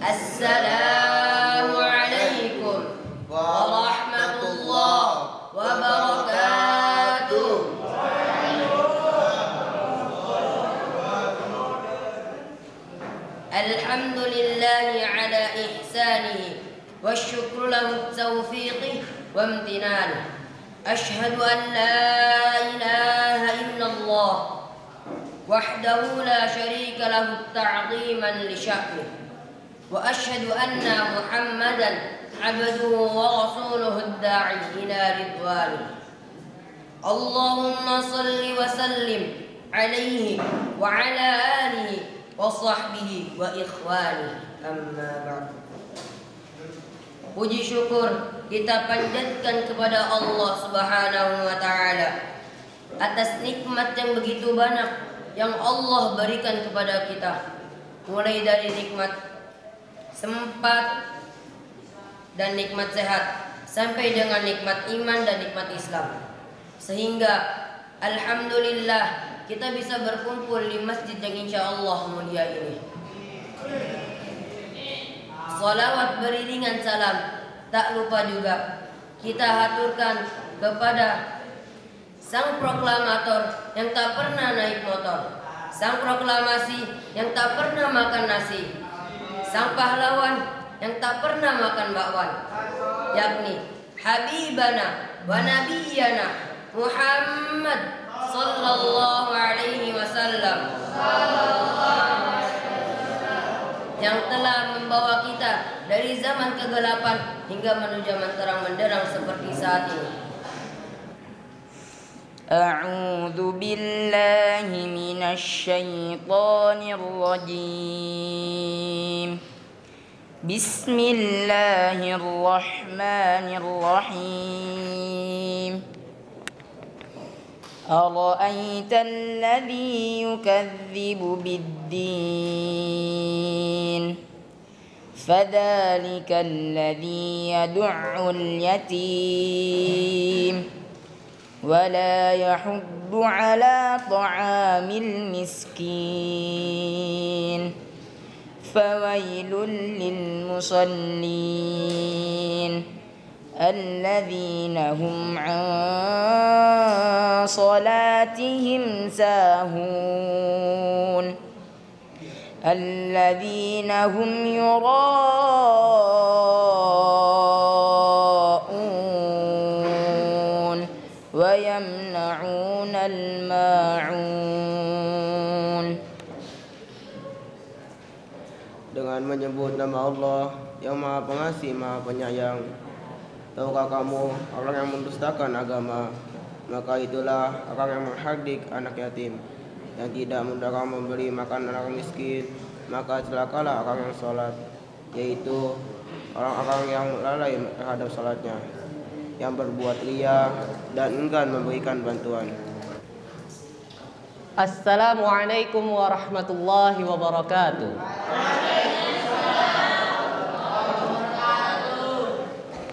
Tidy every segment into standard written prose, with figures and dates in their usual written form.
Assalamualaikum warahmatullahi wabarakatuh. Alhamdulillahi ala ihsanihi wasyukru lahu taufiqih wa imtinanih. Ashhadu an la ilaha illallah wahdahu la syarika lahu ta'ziman li sya'nih. Wa ashhadu anna Muhammadan abduhu wa rasuluhu ad-da'i ila ridwanih. Allahumma salli wa sallim alaihi wa ala alihi wa sahbihi wa ikhwani, amma ba'du. Puji syukur kita panjatkan kepada Allah Subhanahu wa Ta'ala atas nikmat yang begitu banyak yang Allah berikan kepada kita, mulai dari nikmat sempat dan nikmat sehat sampai dengan nikmat iman dan nikmat Islam, sehingga alhamdulillah kita bisa berkumpul di masjid yang insya Allah mulia ini. Salawat beriringan salam tak lupa juga kita haturkan kepada sang proklamator yang tak pernah naik motor, sang proklamasi yang tak pernah makan nasi, sang pahlawan yang tak pernah makan bakwan, yakni Habibana wa Nabiyana Muhammad sallallahu alaihi wasallam, yang telah membawa kita dari zaman kegelapan hingga menuju zaman terang benderang seperti saat ini. A'udzu billahi minasy syaithanir rajim. Bismillahirrahmanirrahim. أرأيت الذي يكذب بالدين فذلك الذي يدع اليتيم ولا يحض على طعام المسكين فويل للمصلين الذين هم عن صلاتهم ساهون الذين هم يراءون ويمنعون الماعون. Dengan menyebut nama Allah yang Maha Pengasih, Maha Penyayang. Tahukah kamu orang yang mendustakan agama? Maka itulah orang yang menghardik anak yatim, yang tidak mendarah memberi makan anak miskin. Maka celakalah orang yang sholat, yaitu orang-orang yang lalai terhadap sholatnya, yang berbuat riya dan enggan memberikan bantuan. Assalamualaikum warahmatullahi wabarakatuh.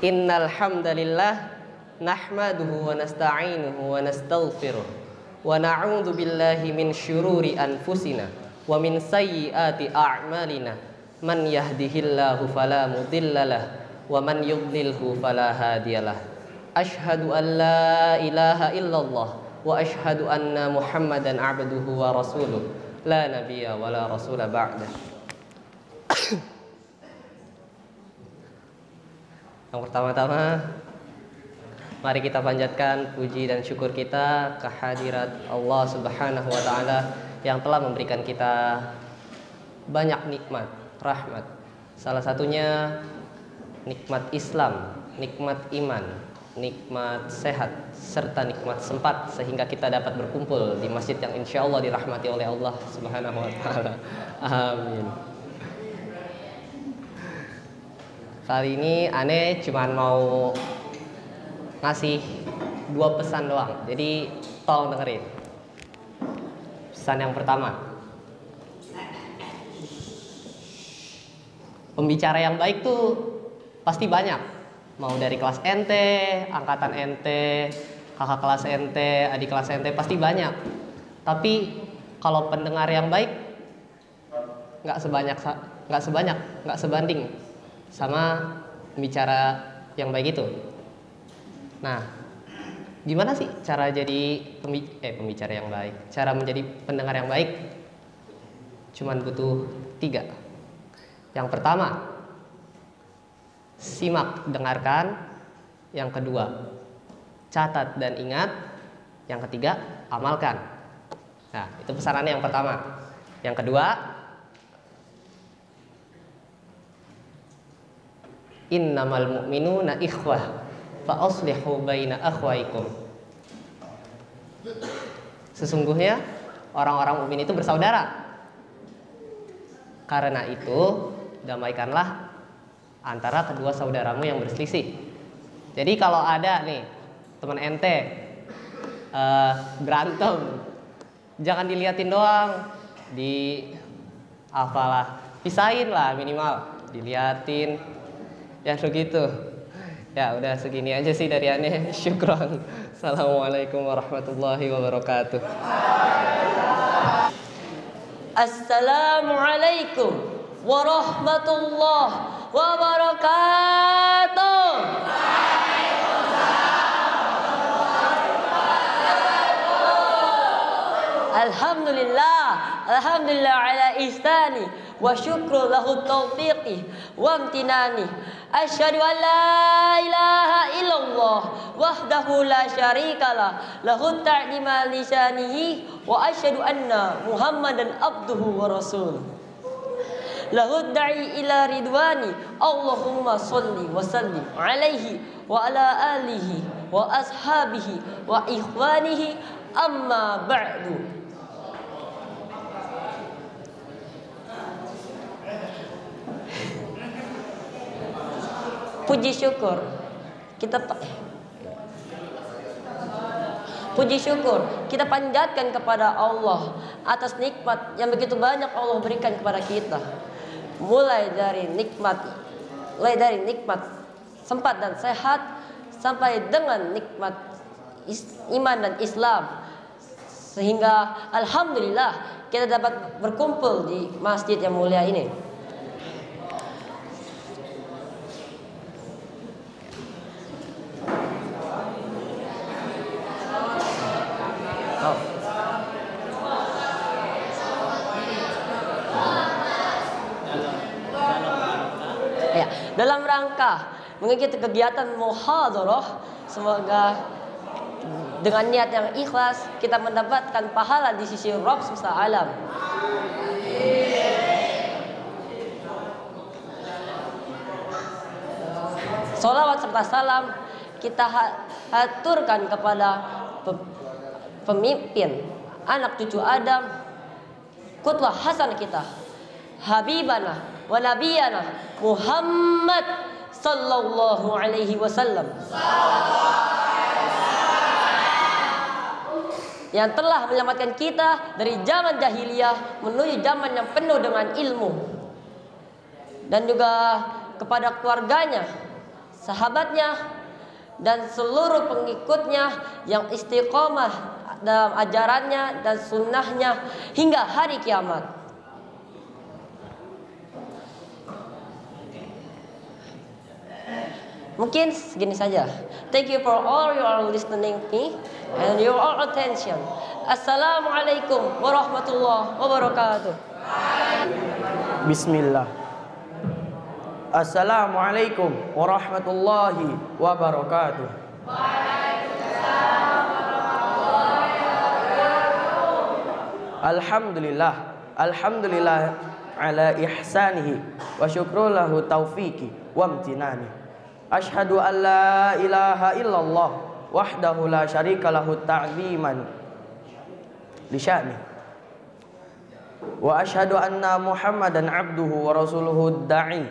Innal hamdalillah nahmaduhu wa nasta'inuhu wa nastaghfiruh wa na'udzu billahi min syururi anfusina wa min sayyiati a'malina. Man yahdihillahu fala mudhillalah wa man yudlilhu fala hadiyalah. Asyhadu an la ilaha illallah wa asyhadu anna Muhammadan abduhu wa rasuluh la nabiyya wa la rasula ba'dah. Yang pertama-tama, mari kita panjatkan puji dan syukur kita kehadirat Allah Subhanahu wa Ta'ala yang telah memberikan kita banyak nikmat, rahmat. Salah satunya nikmat Islam, nikmat iman, nikmat sehat, serta nikmat sempat, sehingga kita dapat berkumpul di masjid yang insya Allah dirahmati oleh Allah Subhanahu wa Ta'ala. Amin. Kali ini Ane cuma mau ngasih 2 pesan doang, jadi tolong dengerin. Pesan yang pertama, pembicara yang baik tuh pasti banyak, mau dari kelas NT, angkatan NT, kakak kelas NT, adik kelas NT, pasti banyak. Tapi kalau pendengar yang baik nggak nggak sebanyak, nggak sebanding sama bicara yang baik itu. Nah, gimana sih cara jadi pembicara yang baik? Cara menjadi pendengar yang baik? Cuman butuh 3. Yang pertama, simak, dengarkan. Yang kedua, catat dan ingat. Yang ketiga, amalkan. Nah, itu pesanannya yang pertama. Yang kedua, innamal mu'minuna ikhwah fa aslihu baina akhwaikum. Sesungguhnya orang-orang mukmin itu bersaudara. Karena itu, damaikanlah antara kedua saudaramu yang berselisih. Jadi kalau ada nih teman ente berantem, jangan diliatin doang, pisahin lah minimal, diliatin. Ya begitu. Ya udah segini aja sih dari aneh. Syukran. Assalamualaikum warahmatullahi wabarakatuh. Assalamualaikum warahmatullahi wabarakatuh. Alhamdulillah ala ihsani wa syukru lahu taufiqi wa amtinani. Asyhadu an la ilaha illallah wahdahu la syarikalah lahu ta'lima lisanihi wa asyhadu anna Muhammadan abduhu wa rasuluh. Lahu da'i ila ridwani. Allahumma sholli wa sallim alaihi wa ala alihi wa ashabihi wa ikhwanihi, amma ba'du. Puji syukur kita panjatkan kepada Allah atas nikmat yang begitu banyak Allah berikan kepada kita. Mulai dari nikmat sempat dan sehat sampai dengan nikmat iman dan Islam, sehingga alhamdulillah kita dapat berkumpul di masjid yang mulia ini. Dalam rangka mengikuti kegiatan muhadharah, semoga dengan niat yang ikhlas kita mendapatkan pahala di sisi Rabb semesta alam. Salawat serta salam kita haturkan kepada pemimpin, anak cucu Adam, qudwah hasan kita, habibana wa nabiyana Muhammad sallallahu alaihi wasallam, yang telah menyelamatkan kita dari zaman jahiliyah menuju zaman yang penuh dengan ilmu, dan juga kepada keluarganya, sahabatnya, dan seluruh pengikutnya yang istiqomah dalam ajarannya dan sunnahnya hingga hari kiamat. Mungkin segini saja. Thank you for all you are listening me and your all attention. Assalamualaikum warahmatullahi wabarakatuh. Bismillah. Assalamualaikum warahmatullahi wabarakatuh. Alhamdulillah, alhamdulillah ala ihsanihi wa syukru lahu taufiqi wa amtinani. Asyhadu an la ilaha illallah wahdahu la syarika lahu ta'ziman li sya'ni. Wa asyhadu anna Muhammadan abduhu wa rasuluhu da'i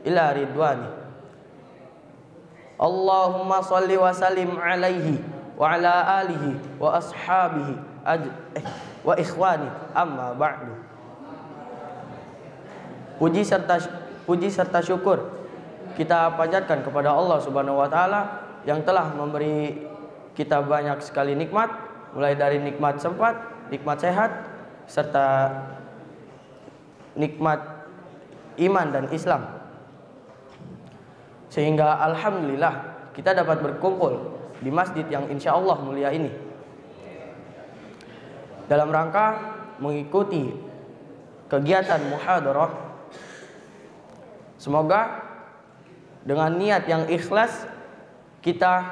ila ridwani. Allahumma shalli wa sallim alaihi wa ala alihi wa ashabihi wa ikhwani, amma ba'du. Puji serta syukur kita panjatkan kepada Allah Subhanahu wa taala yang telah memberi kita banyak sekali nikmat, mulai dari nikmat sempat, nikmat sehat, serta nikmat iman dan Islam. Sehingga alhamdulillah kita dapat berkumpul di masjid yang insya Allah mulia ini dalam rangka mengikuti kegiatan muhadarah. Semoga dengan niat yang ikhlas kita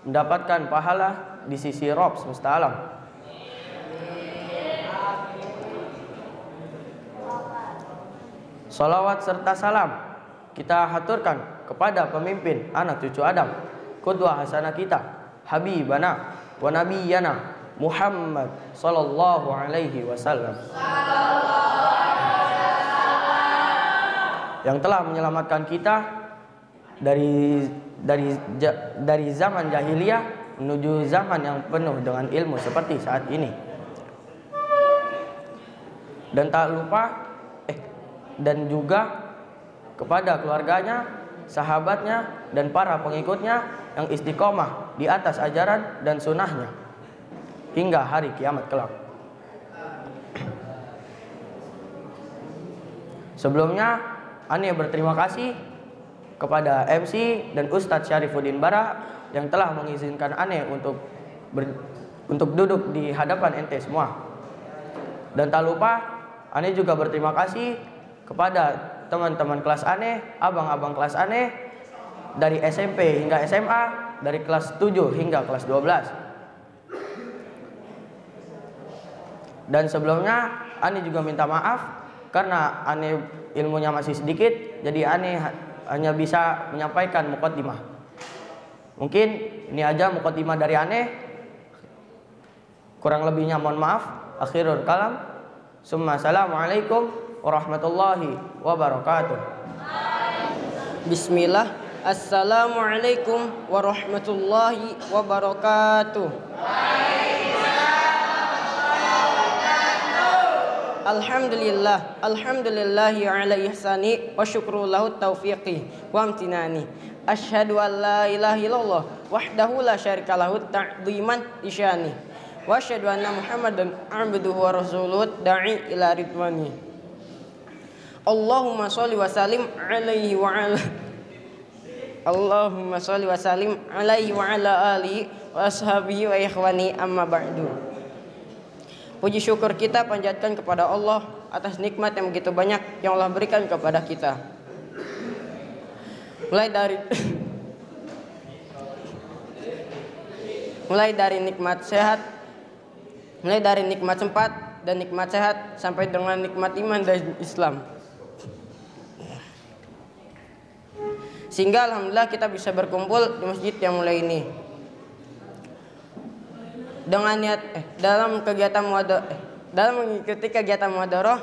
mendapatkan pahala di sisi Rabb semesta alam. Salawat serta salam kita haturkan kepada pemimpin anak cucu Adam, qudwah hasanah kita, habibana wa nabiyyana Muhammad sallallahu alaihi wasallam, yang telah menyelamatkan kita dari zaman jahiliyah menuju zaman yang penuh dengan ilmu seperti saat ini. Dan tak lupa dan juga kepada keluarganya, sahabatnya, dan para pengikutnya yang istiqomah di atas ajaran dan sunnahnya hingga hari kiamat kelak. Sebelumnya, Ane berterima kasih kepada MC dan Ustadz Syarifuddin Bara yang telah mengizinkan Ane untuk duduk di hadapan ente semua. Dan tak lupa, Ane juga berterima kasih kepada teman-teman kelas Ane, abang-abang kelas Ane dari SMP hingga SMA, dari kelas 7 hingga kelas 12. Dan sebelumnya Ane juga minta maaf karena Ane ilmunya masih sedikit, jadi Ane hanya bisa menyampaikan muqaddimah. Mungkin ini aja muqaddimah dari Ane. Kurang lebihnya mohon maaf. Akhirul kalam. Summa assalamualaikum warahmatullahi wabarakatuh. Bismillah. Assalamualaikum warahmatullahi wabarakatuh. Alhamdulillah, alhamdulillahi ala ihsani wa syukru lahu taufiqi wa amtinani. Asyhadu an la ilaha illallah wahdahu la syarika lahu ta'dhiman isyani. Wa asyhadu anna Muhammadan abduhu wa rasuluhu da'i ila ridwani. Allahumma sholli wa sallim alaihi wa ala Allahumma sholli wa sallim alaihi wa ala alihi wa ashabihi wa ikhwani amma ba'du. Puji syukur kita panjatkan kepada Allah atas nikmat yang begitu banyak yang Allah berikan kepada kita. Mulai dari nikmat sehat, mulai dari nikmat sempat dan nikmat sehat sampai dengan nikmat iman dan Islam. Sehingga alhamdulillah kita bisa berkumpul di masjid yang mulia ini. Dengan niat dalam mengikuti kegiatan muhadarah,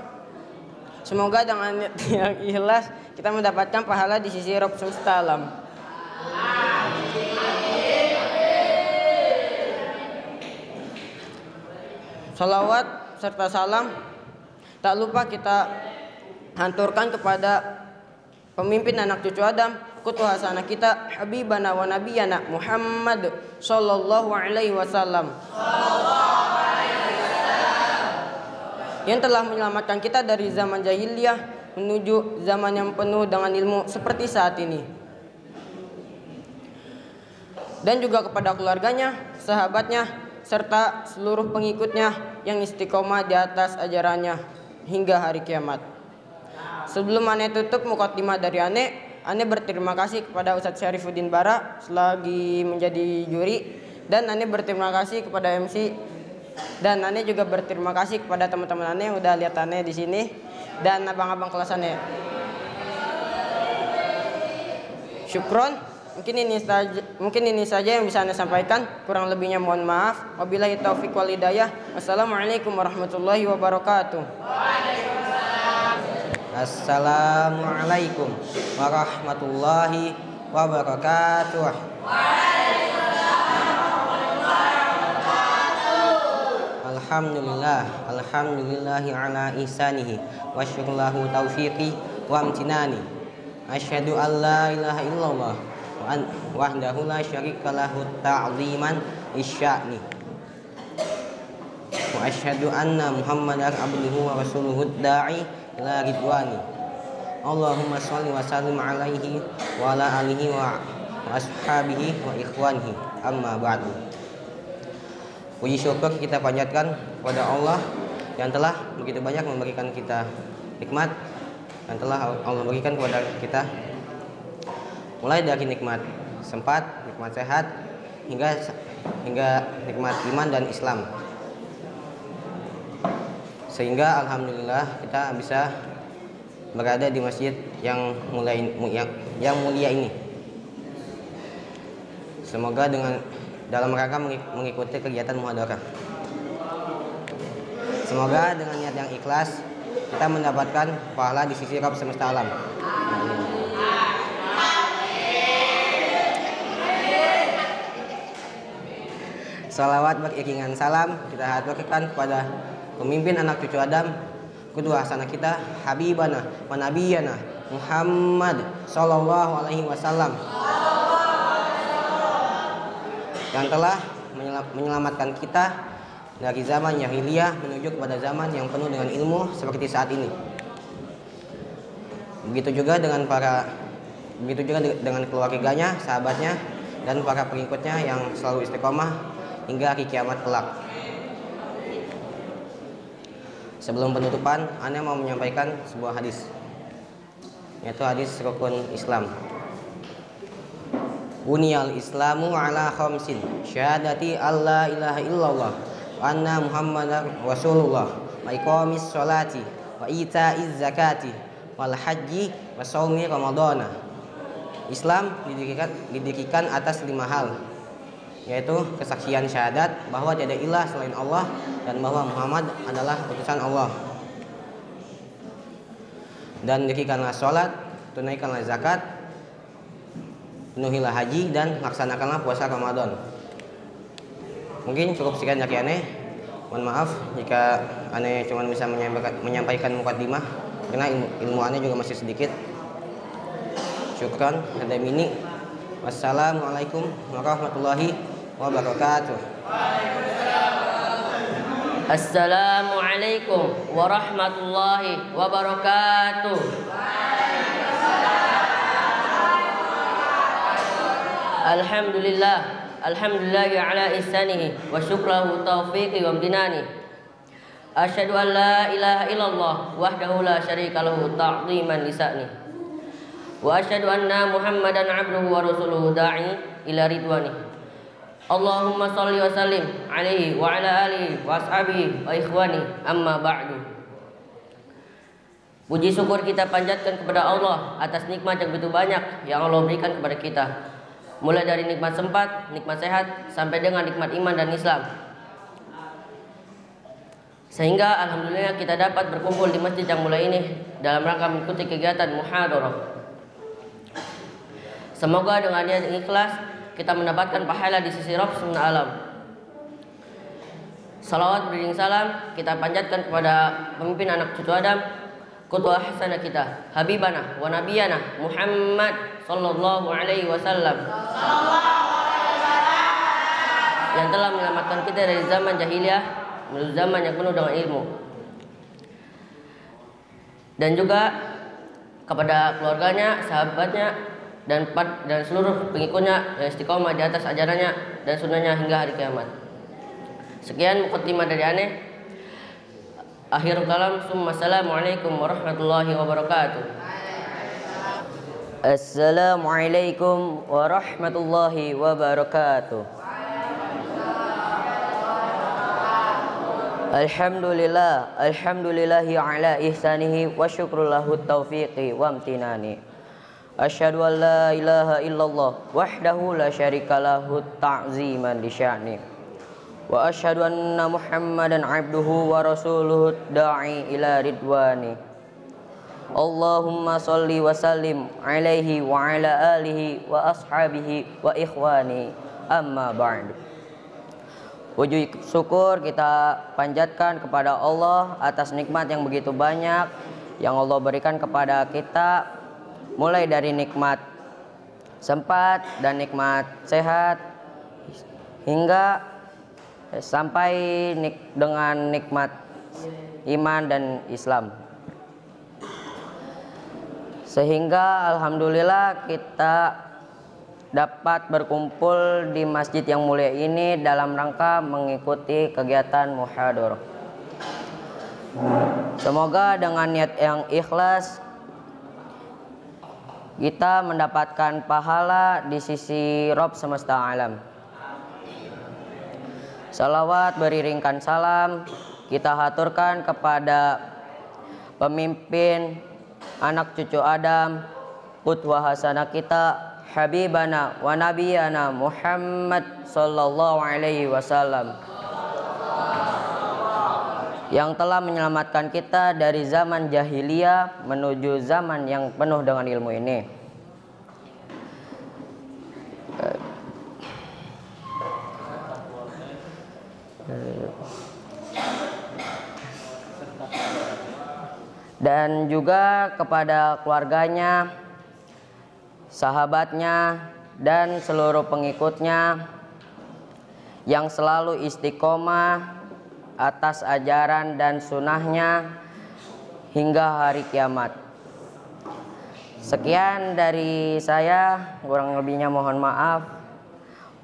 semoga dengan niat yang ikhlas kita mendapatkan pahala di sisi Rabb semesta alam. Salawat serta salam tak lupa kita hanturkan kepada pemimpin anak cucu Adam, qudwah hasanah kita, habibana wa nabiyyana Muhammad sallallahu alaihi wasallam, yang telah menyelamatkan kita dari zaman jahiliyah menuju zaman yang penuh dengan ilmu seperti saat ini. Dan juga kepada keluarganya, sahabatnya, serta seluruh pengikutnya yang istiqomah di atas ajarannya hingga hari kiamat. Sebelum Ane tutup muqaddimah dari Ane berterima kasih kepada Ustadz Syarifuddin Bara selagi menjadi juri, dan Ane berterima kasih kepada MC, dan Ane juga berterima kasih kepada teman-teman Ane yang udah lihat Ane di sini dan abang-abang kelas Ane. Syukron. Mungkin ini saja yang bisa Ane sampaikan. Kurang lebihnya mohon maaf. Wabillahi taufiq wal hidayah. Wassalamualaikum warahmatullahi wabarakatuh. Assalamualaikum warahmatullahi wabarakatuh. Alhamdulillah, alhamdulillahi ala ihsanihi wa syukurlahu taufiqi wa amtinani. Asyhadu an la ilaha illallah wahdahu la syarika lahu ta'ziman isya'ni. Wa asyhadu anna Muhammadan abduhu wa rasuluhu da'i ila ridwani. Allahumma sholli wa sallim alaihi wa ala alihi wa ashabihi wa ikhwanihi amma ba'du. Puji syukur kita panjatkan kepada Allah yang telah begitu banyak memberikan kita nikmat, yang telah Allah berikan kepada kita, mulai dari nikmat sempat, nikmat sehat, hingga nikmat iman dan Islam. Sehingga alhamdulillah kita bisa berada di masjid yang mulia ini. Semoga dalam rangka mengikuti kegiatan muhadharah. Semoga dengan niat yang ikhlas kita mendapatkan pahala di sisi Rabb semesta alam. Salawat beriringan salam kita haturkan kepada pemimpin anak cucu Adam, qudwah hasanah kita, habibana wa nabiyana Muhammad sallallahu alaihi wasallam, yang telah menyelamatkan kita dari zaman jahiliyah menuju kepada zaman yang penuh dengan ilmu seperti saat ini. Begitu juga dengan keluarganya, sahabatnya, dan para pengikutnya yang selalu istiqomah hingga hari kiamat kelak. Sebelum penutupan, Ana mau menyampaikan sebuah hadis, yaitu hadis rukun Islam. Buniyal Islamu ala khamsin, syahadati alla ilaha illallah wa anna Muhammadar Rasulullah, wa iqamis sholati, wa ita'iz zakati, wal haji, wa shaumi ramadhana. Islam didirikan atas 5 hal, yaitu kesaksian syahadat bahwa tiada ilah selain Allah dan bahwa Muhammad adalah utusan Allah, dan dirikanlah sholat, tunaikanlah zakat, penuhilah haji, dan laksanakanlah puasa Ramadan. Mungkin cukup sekian dari Ane. Mohon maaf jika Ane cuma bisa menyampaikan mukaddimah karena ilmu Ane juga masih sedikit. Syukran hadza minni. Wassalamualaikum warahmatullahi wabarakatuh. Assalamualaikum warahmatullahi wabarakatuh. Alhamdulillah ala ihsanihi wa syukruhu taufiqi wa amtinani. Asyhadu an la ilaha illallah wahdahu la syarika lahu ta'ziman lisani. Wa asyhadu anna Muhammadan abduhu wa rasuluhu da'i ila ridwani. Allahumma sholli wa sallim alaihi wa ala alihi wa ashabihi wa ikhwani amma ba'du. Puji syukur kita panjatkan kepada Allah atas nikmat yang begitu banyak yang Allah berikan kepada kita, mulai dari nikmat sempat, nikmat sehat, sampai dengan nikmat iman dan Islam. Sehingga alhamdulillah kita dapat berkumpul di masjid yang mulia ini dalam rangka mengikuti kegiatan muhadharah. Semoga dengan niat yang ikhlas kita mendapatkan pahala di sisi Rabb semesta alam. Salawat beriring salam kita panjatkan kepada pemimpin anak cucu Adam, qudwah hasanah kita, habibana wa nabiyana Muhammad sallallahu alaihi wasallam, yang telah menyelamatkan kita dari zaman jahiliyah menuju zaman yang penuh dengan ilmu. Dan juga kepada keluarganya, sahabatnya, dan seluruh pengikutnya yang istiqomah di atas ajarannya dan sunnahnya hingga hari kiamat. Sekian muqaddimah dari Ane. Akhirul kalam, summa assalamualaikum warahmatullahi wabarakatuh. Assalamualaikum warahmatullahi wabarakatuh. Alhamdulillahi ala ihsanihi wa syukrullahu taufiqi wa amtinani. Asyhadu an la ilaha illallah wahdahu la syarika lahu ta'ziman li sya'ni. Wa asyhadu anna Muhammadan abduhu wa rasuluhu da'i ila ridwani. Allahumma sholli wa sallim alaihi wa ala alihi wa ashabihi wa ikhwani amma ba'du. Puji syukur kita panjatkan kepada Allah atas nikmat yang begitu banyak yang Allah berikan kepada kita, mulai dari nikmat sempat dan nikmat sehat hingga sampai dengan nikmat iman dan Islam. Sehingga alhamdulillah kita dapat berkumpul di masjid yang mulia ini dalam rangka mengikuti kegiatan muhadharah. Semoga dengan niat yang ikhlas kita mendapatkan pahala di sisi Rabb semesta alam. Salawat beriringkan salam kita haturkan kepada pemimpin anak cucu Adam, qudwah hasanah kita, habibana wa nabiyana Muhammad sallallahu alaihi wasallam, yang telah menyelamatkan kita dari zaman jahiliyah menuju zaman yang penuh dengan ilmu ini. Dan juga kepada keluarganya, sahabatnya, dan seluruh pengikutnya yang selalu istiqomah atas ajaran dan sunnahnya hingga hari kiamat. Sekian dari saya, kurang lebihnya mohon maaf.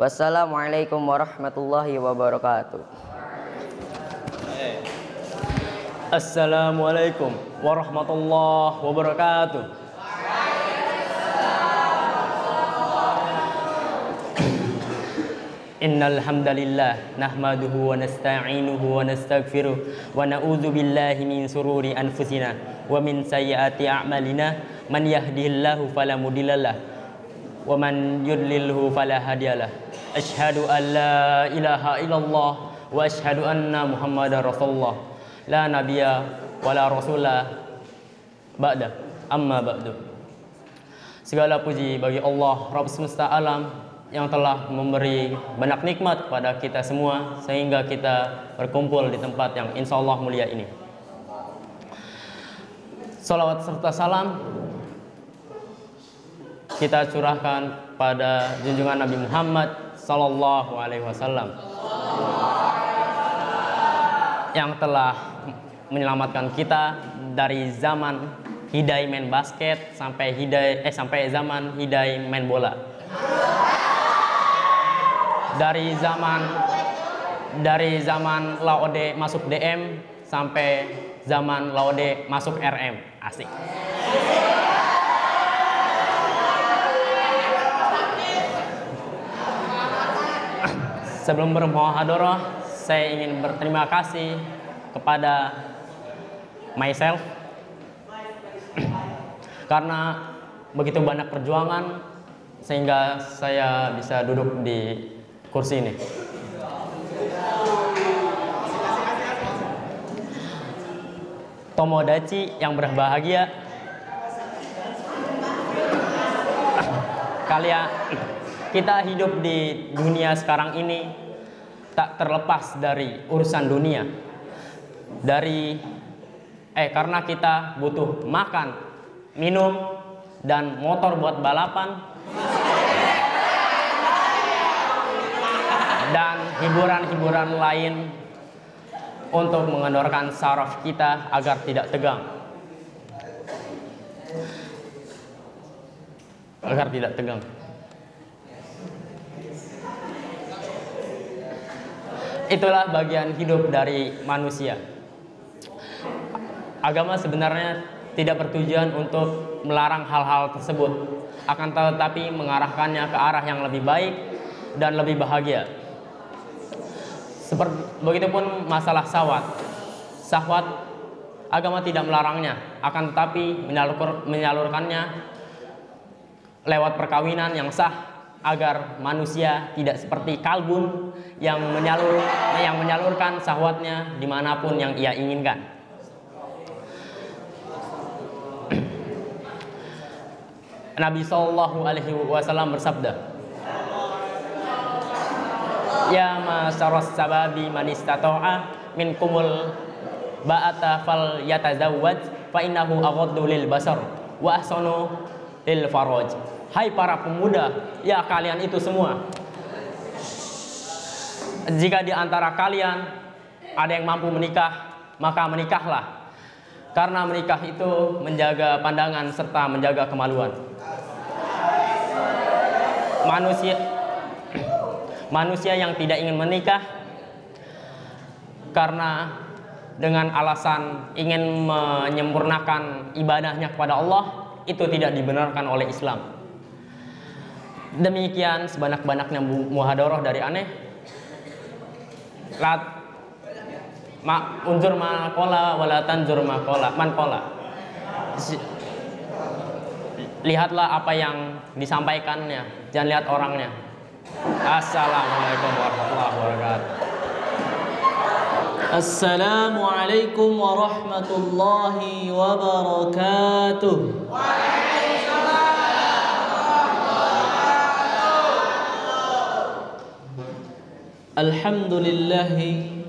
Wassalamualaikum warahmatullahi wabarakatuh. Assalamualaikum warahmatullahi wabarakatuh. Innal hamdalillah nahmaduhu wa nasta'inuhu wa nastaghfiruh wa na'udzu billahi min sururi anfusina wa min sayyiati a'malina man yahdihillahu fala mudhillalah wa man yudlilhu fala hadiyalah. Asyhadu an la ilaha illallah wa asyhadu anna Muhammadar Rasulullah. La nabiyya wa la rasulah ba'da, amma ba'du. Segala puji bagi Allah Rabb semesta alam yang telah memberi banyak nikmat kepada kita semua sehingga kita berkumpul di tempat yang insya Allah mulia ini. Salawat serta salam kita curahkan pada junjungan Nabi Muhammad sallallahu alaihi wasallam yang telah menyelamatkan kita dari zaman Hidai main basket sampai zaman Hidai main bola. Dari zaman Laode masuk DM sampai zaman Laode masuk RM. Asik. Sebelum bermuhadharah, saya ingin berterima kasih kepada myself karena begitu banyak perjuangan sehingga saya bisa duduk di kursi ini. Tomodachi yang berbahagia, kalian, kita hidup di dunia sekarang ini tak terlepas dari urusan dunia. Karena kita butuh makan, minum, dan motor buat balapan, dan hiburan-hiburan lain untuk mengendorkan saraf kita agar tidak tegang. Itulah bagian hidup dari manusia. Agama sebenarnya tidak bertujuan untuk melarang hal-hal tersebut, akan tetapi mengarahkannya ke arah yang lebih baik dan lebih bahagia. Begitupun masalah syahwat, agama tidak melarangnya, akan tetapi menyalurkannya lewat perkawinan yang sah agar manusia tidak seperti kalbun yang menyalurkan syahwatnya dimanapun yang ia inginkan. Nabi Sallallahu Alaihi Wasallam bersabda, Ya masyarakat sababi man istata'a minkumul ba'ata fal yatazawwaj fa innahu aghaddu lil basar wa ahsanu lil faraj. Hai para pemuda, ya kalian itu semua, jika di antara kalian ada yang mampu menikah, maka menikahlah, Karena menikah itu menjaga pandangan serta menjaga kemaluan. Manusia yang tidak ingin menikah karena dengan alasan ingin menyempurnakan ibadahnya kepada Allah, itu tidak dibenarkan oleh Islam. Demikian sebanyak-banyaknya muhadharah dari aneh. Unzur ma qala wala tanzur ma qala man qala. Lihatlah apa yang disampaikannya, jangan lihat orangnya. Assalamualaikum warahmatullahi wabarakatuh. Assalamualaikum warahmatullahi wabarakatuh. Alhamdulillahi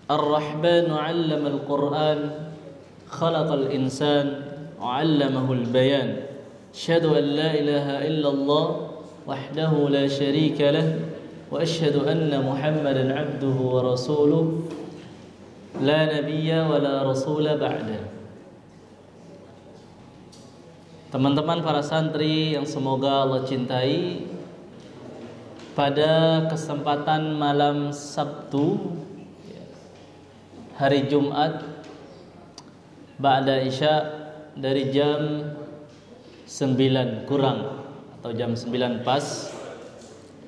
Ar-Rahman 'allama al-Qur'an, khalaqal insan wa 'allamahu al-bayan. Asyhadu an la ilaha illallah wahdahu la syarika lah wa asyhadu anna Muhammadan 'abduhu wa rasuluh la nabiyya wa la rasula ba'da. Teman-teman para santri yang semoga Allah cintai, pada kesempatan malam Sabtu hari Jumat ba'da Isya dari jam 9 kurang atau jam 9 pas,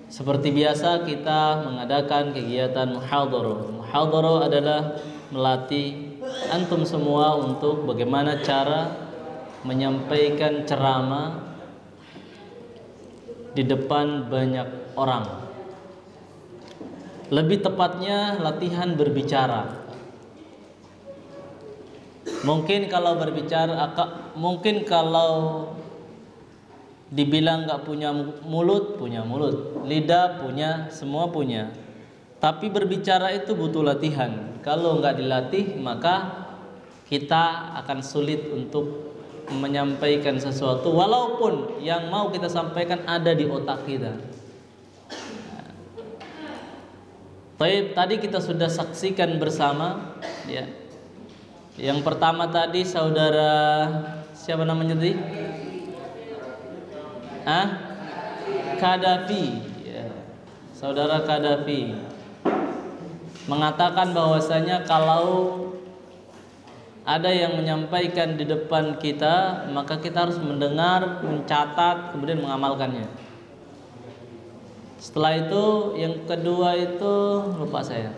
seperti biasa kita mengadakan kegiatan muhadharah. Muhadharah adalah melatih antum semua untuk bagaimana cara menyampaikan ceramah di depan banyak orang. Lebih tepatnya latihan berbicara. Mungkin kalau berbicara, mungkin kalau dibilang nggak punya mulut, punya mulut, lidah punya, semua punya. Tapi berbicara itu butuh latihan. Kalau nggak dilatih, maka kita akan sulit untuk menyampaikan sesuatu, walaupun yang mau kita sampaikan ada di otak kita. Tadi kita sudah saksikan bersama, ya. Yang pertama tadi saudara siapa namanya tadi? Qaddafi, ya. Saudara Qaddafi mengatakan bahwasanya kalau ada yang menyampaikan di depan kita, maka kita harus mendengar, mencatat, kemudian mengamalkannya. Setelah itu yang kedua itu lupa saya.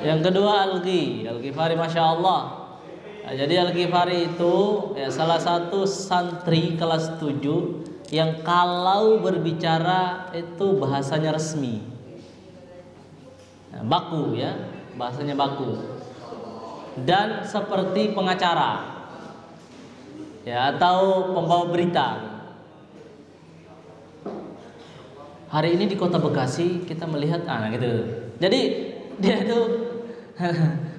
Yang kedua Al-Ghifari, Masya Allah. Nah, jadi Al-Ghifari itu ya, salah satu santri kelas 7 yang kalau berbicara itu bahasanya resmi, nah, baku ya, bahasanya baku, dan seperti pengacara ya, atau pembawa berita. Hari ini di kota Bekasi kita melihat gitu. Jadi dia itu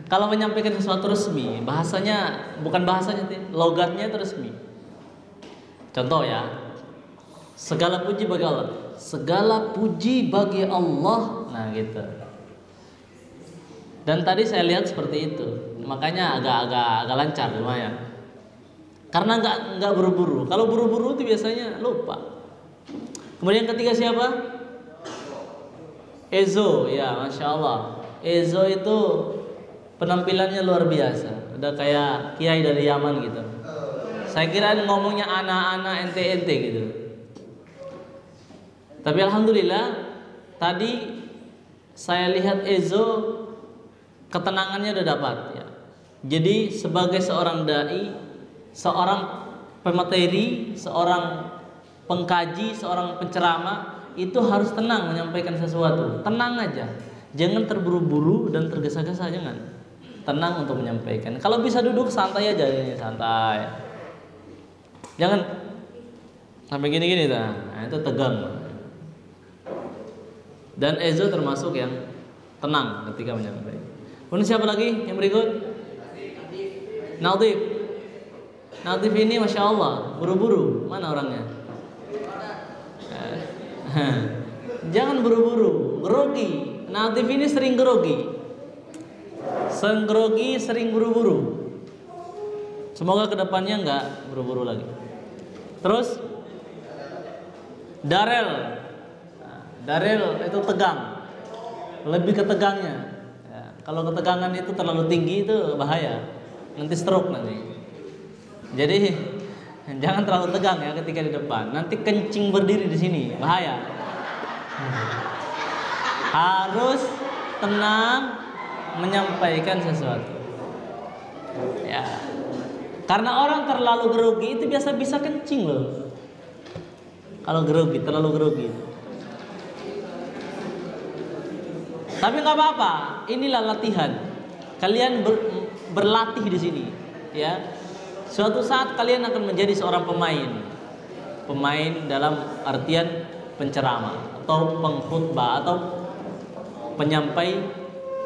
kalau menyampaikan sesuatu resmi, bahasanya bukan bahasanya, logatnya itu resmi. Contoh ya, segala puji bagi Allah, segala puji bagi Allah, nah gitu. Dan tadi saya lihat seperti itu, makanya agak lancar lumayan. Karena nggak buru-buru. Kalau buru-buru itu biasanya lupa. Kemudian yang ketiga siapa? Ezo, ya Masya Allah. Ezo itu penampilannya luar biasa, udah kayak kiai dari Yaman gitu. Saya kira ngomongnya anak-anak ente-ente gitu. Tapi alhamdulillah tadi saya lihat Ezo ketenangannya udah dapat ya. Jadi sebagai seorang dai, seorang pemateri, seorang pengkaji, seorang penceramah itu harus tenang menyampaikan sesuatu. Tenang aja. Jangan terburu-buru dan tergesa-gesa, jangan. Tenang untuk menyampaikan. Kalau bisa duduk santai aja, santai. Jangan sampai gini-gini nah, itu tegang. Dan Ezo termasuk yang tenang ketika menyampaikan. Kemudian siapa lagi yang berikut? Nadif. Nadif ini Masya Allah buru-buru. Mana orangnya? Jangan buru-buru, grogi. Nadif ini sering grogi. sering grogi, sering buru-buru. Semoga kedepannya nggak buru-buru lagi. Terus darel. Nah, darel itu tegang, lebih ke tegangnya. Ya, kalau ketegangan itu terlalu tinggi itu bahaya, nanti stroke nanti. Jadi jangan terlalu tegang ya ketika di depan. Nanti kencing berdiri di sini, bahaya. Harus tenang menyampaikan sesuatu. Ya. Karena orang terlalu grogi itu biasa bisa kencing loh. Kalau grogi, terlalu grogi. Tapi nggak apa-apa, inilah latihan. Kalian berlatih di sini, ya. Suatu saat kalian akan menjadi seorang pemain dalam artian penceramah atau pengkhutbah atau penyampai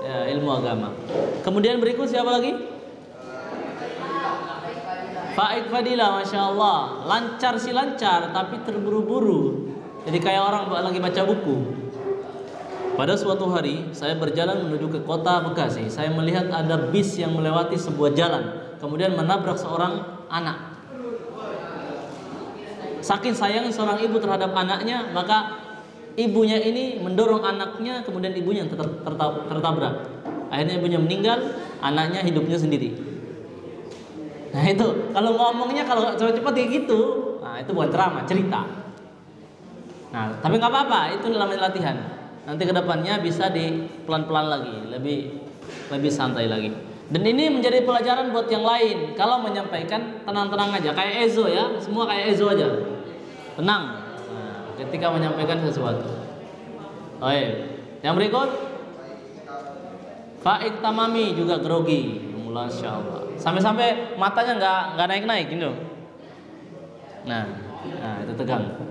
ilmu agama. Kemudian berikut siapa lagi? Faik Fadila, Masya Allah. Lancar sih lancar, tapi terburu-buru. Jadi kayak orang lagi baca buku. Pada suatu hari saya berjalan menuju ke kota Bekasi. Saya melihat ada bis yang melewati sebuah jalan, kemudian menabrak seorang anak. Saking sayangnya seorang ibu terhadap anaknya, maka ibunya ini mendorong anaknya, kemudian ibunya yang tertabrak. Akhirnya ibunya meninggal, anaknya hidupnya sendiri. Nah itu, kalau ngomongnya kalau cepat-cepat kayak gitu, nah itu bukan ceramah, cerita. Nah, tapi nggak apa-apa, itu namanya latihan. Nanti kedepannya bisa di pelan-pelan lagi, lebih santai lagi. Dan ini menjadi pelajaran buat yang lain. Kalau menyampaikan tenang-tenang aja, kayak Ezo ya, semua kayak Ezo aja, tenang. Nah, ketika menyampaikan sesuatu. Oh iya. Yang berikut, Faik Tamami juga grogi, Masya Allah. Sampai-sampai matanya nggak naik-naik gitu. Nah itu tegang.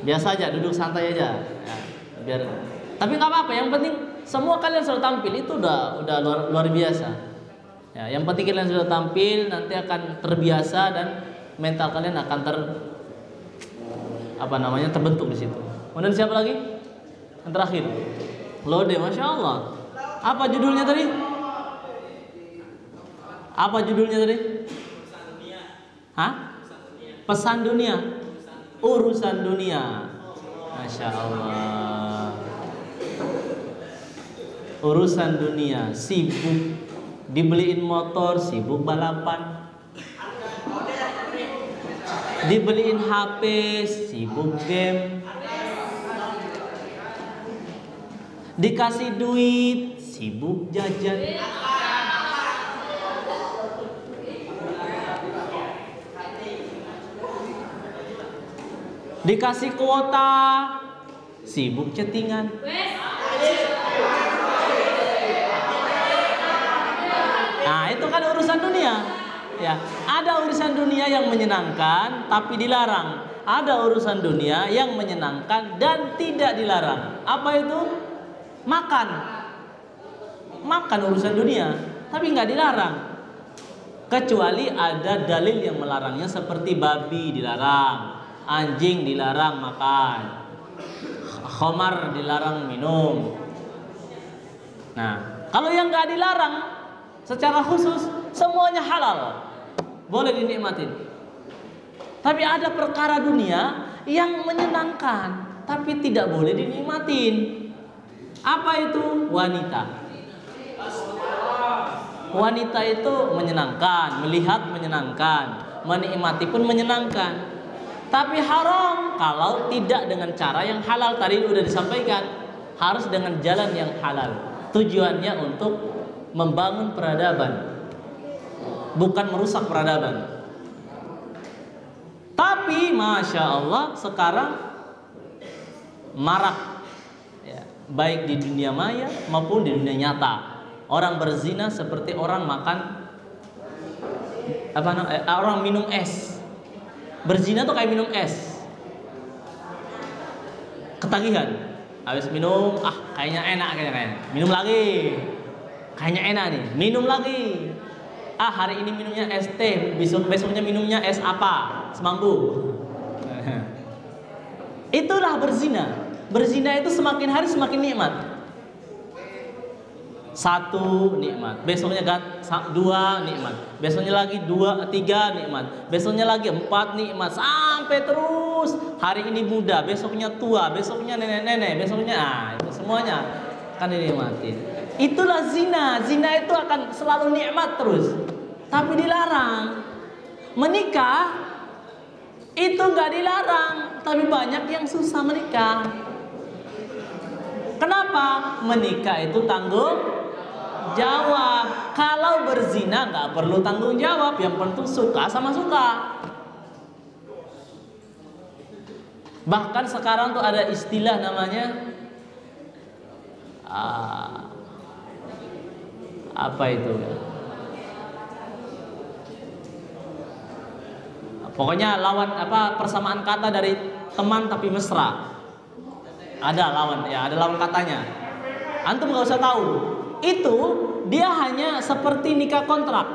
Biasa aja, duduk santai aja. Ya, biar. Tapi nggak apa-apa. Yang penting semua kalian sudah tampil itu udah luar biasa. Ya, yang penting kalian sudah tampil, nanti akan terbiasa dan mental kalian akan terbentuk di situ. Kemudian siapa lagi? Yang terakhir, Lode, Masya Allah. Apa judulnya tadi? Apa judulnya tadi? Hah? Pesan dunia. Urusan dunia. Masya Allah. Urusan dunia, sibuk dibeliin motor, sibuk balapan. Dibeliin HP, sibuk game. Dikasih duit, sibuk jajan. Dikasih kuota, sibuk chattingan. Nah, itu kan urusan dunia. Ya, ada urusan dunia yang menyenangkan tapi dilarang. Ada urusan dunia yang menyenangkan dan tidak dilarang. Apa itu? Makan. Makan urusan dunia, tapi nggak dilarang. Kecuali ada dalil yang melarangnya, seperti babi dilarang, anjing dilarang makan, khamar dilarang minum. Nah, kalau yang nggak dilarang secara khusus semuanya halal, boleh dinikmatin. Tapi ada perkara dunia yang menyenangkan tapi tidak boleh dinikmatin. Apa itu? Wanita. Wanita itu menyenangkan, melihat menyenangkan, menikmati pun menyenangkan. Tapi haram kalau tidak dengan cara yang halal. Tadi sudah disampaikan, harus dengan jalan yang halal. Tujuannya untuk membangun peradaban, bukan merusak peradaban. Tapi Masya Allah sekarang marak, ya, baik di dunia maya maupun di dunia nyata. Orang berzina seperti orang makan orang minum es. Berzina tuh kayak minum es. Ketagihan. Habis minum, kayaknya enak kayaknya. Minum lagi. Kayaknya enak nih, minum lagi. Hari ini minumnya es teh, besoknya minumnya es apa? Semanggu. Itulah berzina. Berzina itu semakin hari semakin nikmat. 1 nikmat, besoknya 2 nikmat, besoknya lagi 2, 3 nikmat, besoknya lagi 4 nikmat, sampai terus. Hari ini muda, besoknya tua, besoknya nenek-nenek, besoknya itu semuanya akan dinikmatin. Itulah zina. Zina itu akan selalu nikmat terus, tapi dilarang. Menikah itu nggak dilarang, tapi banyak yang susah menikah. Kenapa? Menikah itu tanggung jawab. Kalau berzina nggak perlu tanggung jawab, yang penting suka sama suka. Bahkan sekarang tuh ada istilah namanya apa itu? Pokoknya lawan persamaan kata dari teman tapi mesra. Ada lawan katanya. Antum nggak usah tahu. Itu dia hanya seperti nikah kontrak.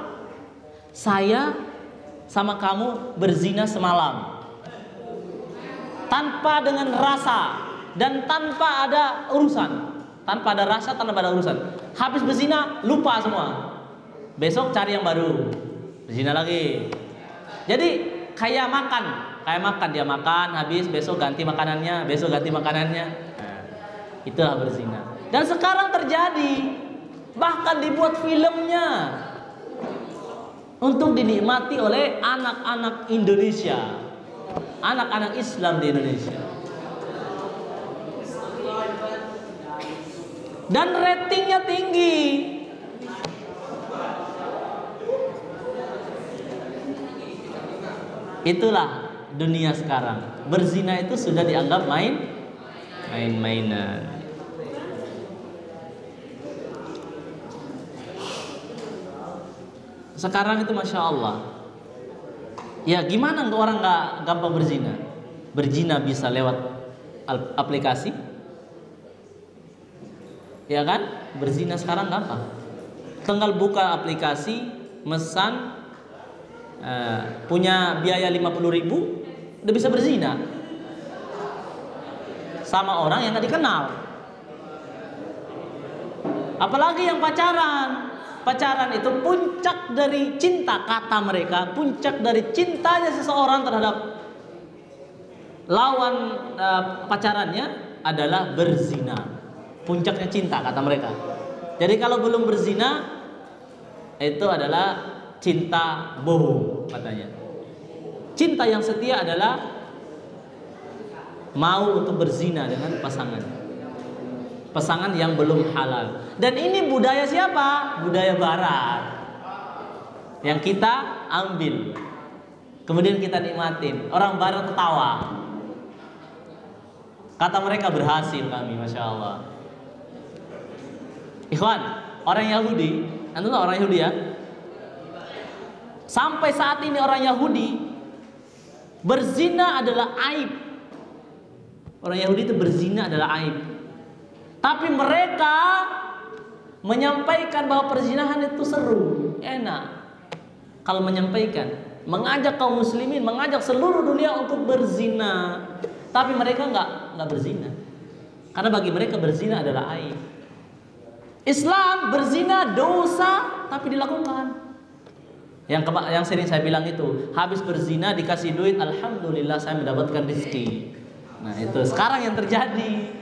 Saya sama kamu berzina semalam, tanpa dengan rasa dan tanpa ada urusan. Tanpa ada rasa, tanpa ada urusan. Habis berzina, lupa semua. Besok cari yang baru, berzina lagi. Jadi kayak makan dia makan, habis besok ganti makanannya, besok ganti makanannya. Itulah berzina. Dan sekarang terjadi, bahkan dibuat filmnya untuk dinikmati oleh anak-anak Indonesia, anak-anak Islam di Indonesia. Dan ratingnya tinggi. Itulah dunia sekarang. Berzina itu sudah dianggap main-mainan. Sekarang itu Masya Allah. Ya gimana orang gak gampang berzina? Berzina bisa lewat aplikasi, ya kan? Berzina sekarang gampang. Tinggal buka aplikasi, mesan, punya biaya 50.000, udah bisa berzina sama orang yang gak dikenal. Apalagi yang pacaran. Pacaran itu puncak dari cinta, kata mereka, puncak dari cintanya seseorang terhadap lawan pacarannya adalah berzina. Puncaknya cinta, kata mereka. Jadi kalau belum berzina, itu adalah cinta bohong, katanya. Cinta yang setia adalah mau untuk berzina dengan pasangan yang belum halal. Dan ini budaya siapa? Budaya barat yang kita ambil, kemudian kita nikmatin. Orang barat ketawa, kata mereka berhasil kami, Masya Allah. Ikhwan, orang Yahudi, antum tahu orang Yahudi ya? Sampai saat ini orang Yahudi berzina adalah aib. Orang Yahudi itu berzina adalah aib. Tapi mereka menyampaikan bahwa perzinahan itu seru, enak. Kalau menyampaikan, mengajak kaum muslimin, mengajak seluruh dunia untuk berzina. Tapi mereka nggak berzina, karena bagi mereka berzina adalah aib. Islam berzina dosa, tapi dilakukan. Yang sering saya bilang itu, habis berzina dikasih duit, alhamdulillah saya mendapatkan rezeki. Nah itu sekarang yang terjadi.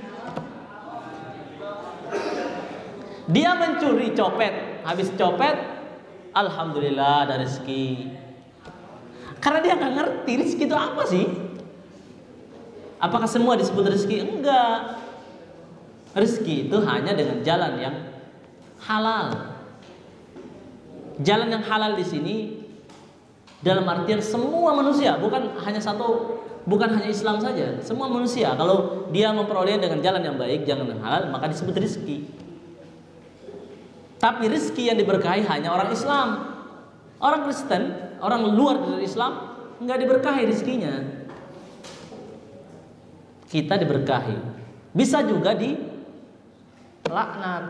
Dia mencuri, copet, habis copet, alhamdulillah ada rezeki. Karena dia nggak ngerti rezeki itu apa sih? Apakah semua disebut rezeki? Enggak. Rezeki itu hanya dengan jalan yang halal. Jalan yang halal di sini dalam artian semua manusia, bukan hanya Islam saja. Semua manusia kalau dia memperoleh dengan jalan yang baik, jalan yang halal, maka disebut rezeki. Tapi rezeki yang diberkahi hanya orang Islam. Orang Kristen, orang luar dari Islam, nggak diberkahi rezekinya. Kita diberkahi. Bisa juga dilaknat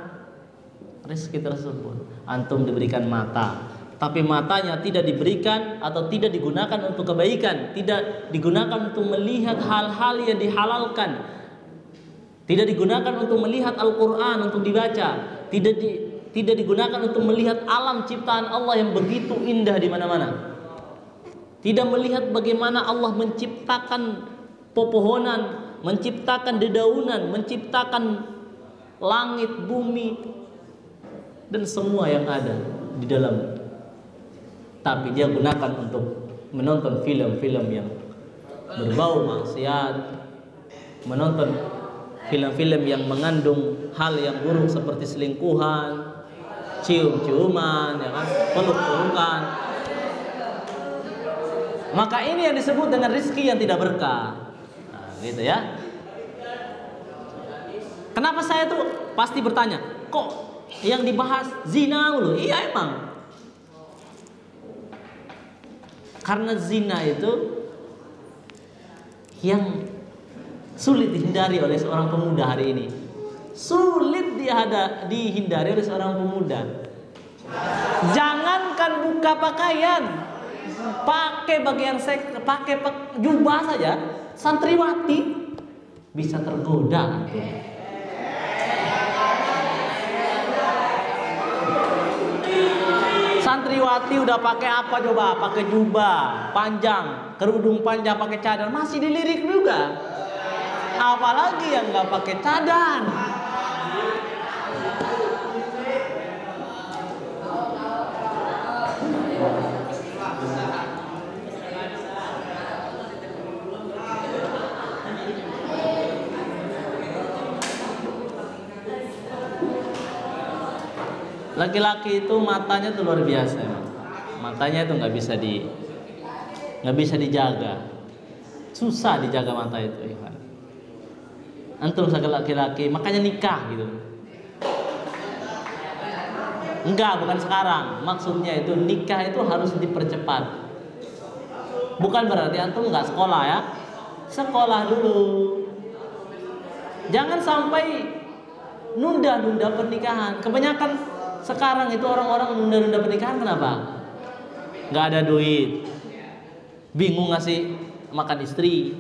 rezeki tersebut. Antum diberikan mata, tapi matanya tidak diberikan atau tidak digunakan untuk kebaikan, tidak digunakan untuk melihat hal-hal yang dihalalkan, tidak digunakan untuk melihat Al-Quran untuk dibaca, tidak tidak digunakan untuk melihat alam ciptaan Allah yang begitu indah di mana-mana. Tidak melihat bagaimana Allah menciptakan pepohonan, menciptakan dedaunan, menciptakan langit, bumi, dan semua yang ada di dalam. Tapi dia gunakan untuk menonton film-film yang berbau maksiat, menonton film-film yang mengandung hal yang buruk seperti selingkuhan, cium-ciuman, ya kan, peluk-pelukan. Maka ini yang disebut dengan rizki yang tidak berkah. Nah, gitu ya. Kenapa saya tuh pasti bertanya, kok yang dibahas zina dulu? Iya emang. Karena zina itu yang sulit dihindari oleh seorang pemuda hari ini. Sulit dihindari oleh seorang pemuda. Jangankan buka pakaian, pakai bagian seks, pakai jubah saja, santriwati bisa tergoda. Santriwati udah pakai apa coba? Pakai jubah panjang, kerudung panjang, pakai cadar, masih dilirik juga. Apalagi yang nggak pakai cadar. Laki-laki itu matanya tuh luar biasa, matanya itu nggak bisa dijaga, susah dijaga mata itu. Antum sebagai laki-laki makanya nikah gitu. Enggak, bukan sekarang. Maksudnya itu nikah itu harus dipercepat. Bukan berarti antum nggak sekolah ya, sekolah dulu. Jangan sampai nunda-nunda pernikahan. Kebanyakan sekarang itu orang-orang nunda-nunda pernikahan kenapa? Nggak ada duit, bingung ngasih makan istri,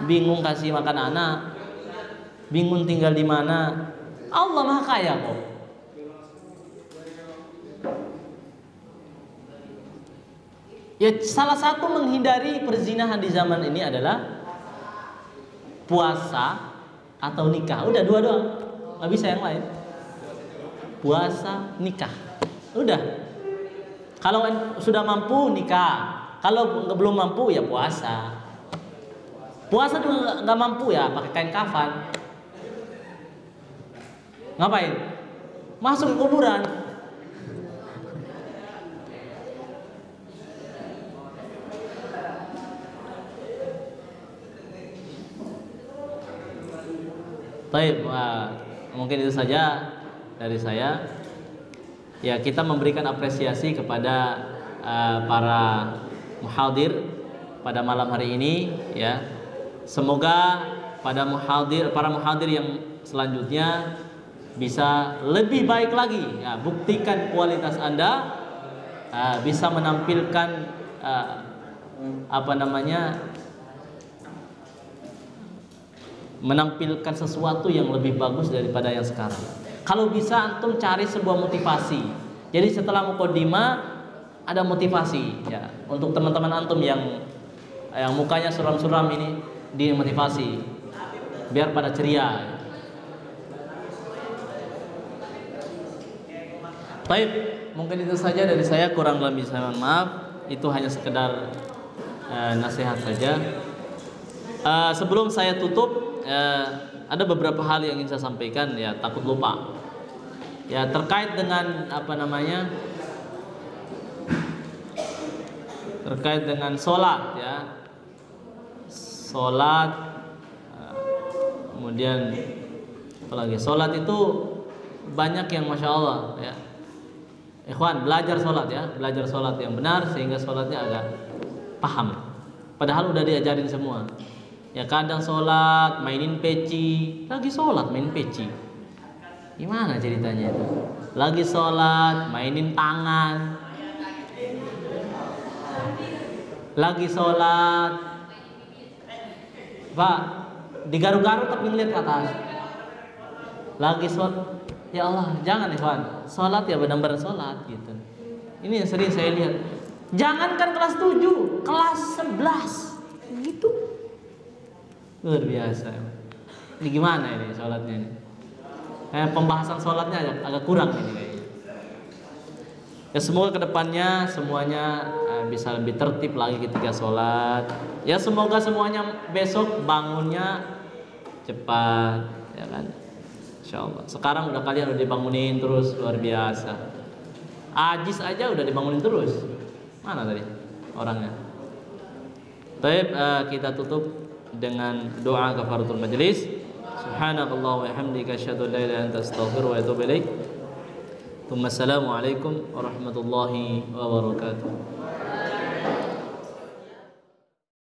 bingung kasih makan anak, bingung tinggal di mana. Allah Maha Kaya kok. Ya, salah satu menghindari perzinahan di zaman ini adalah puasa atau nikah. Udah dua doang, nggak bisa yang lain. Puasa, nikah, udah. Kalau sudah mampu nikah, kalau belum mampu ya puasa. Puasa juga nggak mampu ya pakai kain kafan. Ngapain? Masuk ke kuburan. Baik, mungkin itu saja dari saya. Ya, kita memberikan apresiasi kepada para muhadir pada malam hari ini ya. Semoga para muhadir yang selanjutnya bisa lebih baik lagi ya, buktikan kualitas Anda, bisa menampilkan menampilkan sesuatu yang lebih bagus daripada yang sekarang. Kalau bisa antum cari sebuah motivasi. Jadi setelah mukadimah ada motivasi ya untuk teman-teman antum yang mukanya suram-suram ini, dimotivasi biar pada ceria. Baik, mungkin itu saja dari saya, kurang lebih saya mohon maaf. Itu hanya sekedar nasihat saja. Sebelum saya tutup, ada beberapa hal yang ingin saya sampaikan ya, takut lupa. Ya, terkait dengan terkait dengan sholat ya. Sholat, kemudian apalagi sholat itu banyak yang masya Allah ya. Ikhwan, belajar sholat ya, belajar sholat yang benar sehingga sholatnya agak paham. Padahal udah diajarin semua. Ya, kadang sholat mainin peci, lagi sholat main peci. Gimana ceritanya itu? Lagi sholat mainin tangan, lagi sholat Pak digaruk-garuk tapi ngeliat ke atas. Lagi sholat Ya Allah, jangan Ikhwan, sholat ya benar-benar sholat gitu. Ini yang sering saya lihat. Jangankan kelas 7, kelas 11 gitu. Luar biasa. Ini gimana ini sholatnya ini? Pembahasan sholatnya agak kurang ini kayaknya. Ya semoga kedepannya semuanya bisa lebih tertib lagi ketika sholat. Ya semoga semuanya besok bangunnya cepat, ya kan? Insyaallah. Sekarang udah kalian udah dibangunin terus, luar biasa. Ajis aja udah dibangunin terus. Mana tadi orangnya? Baik, kita tutup dengan doa kafaratul majelis. Subhanakallah wa hamdika asyhadu an la ilaha illa anta astaghfiruka wa atubu ilaik. Assalamualaikum warahmatullahi wabarakatuh.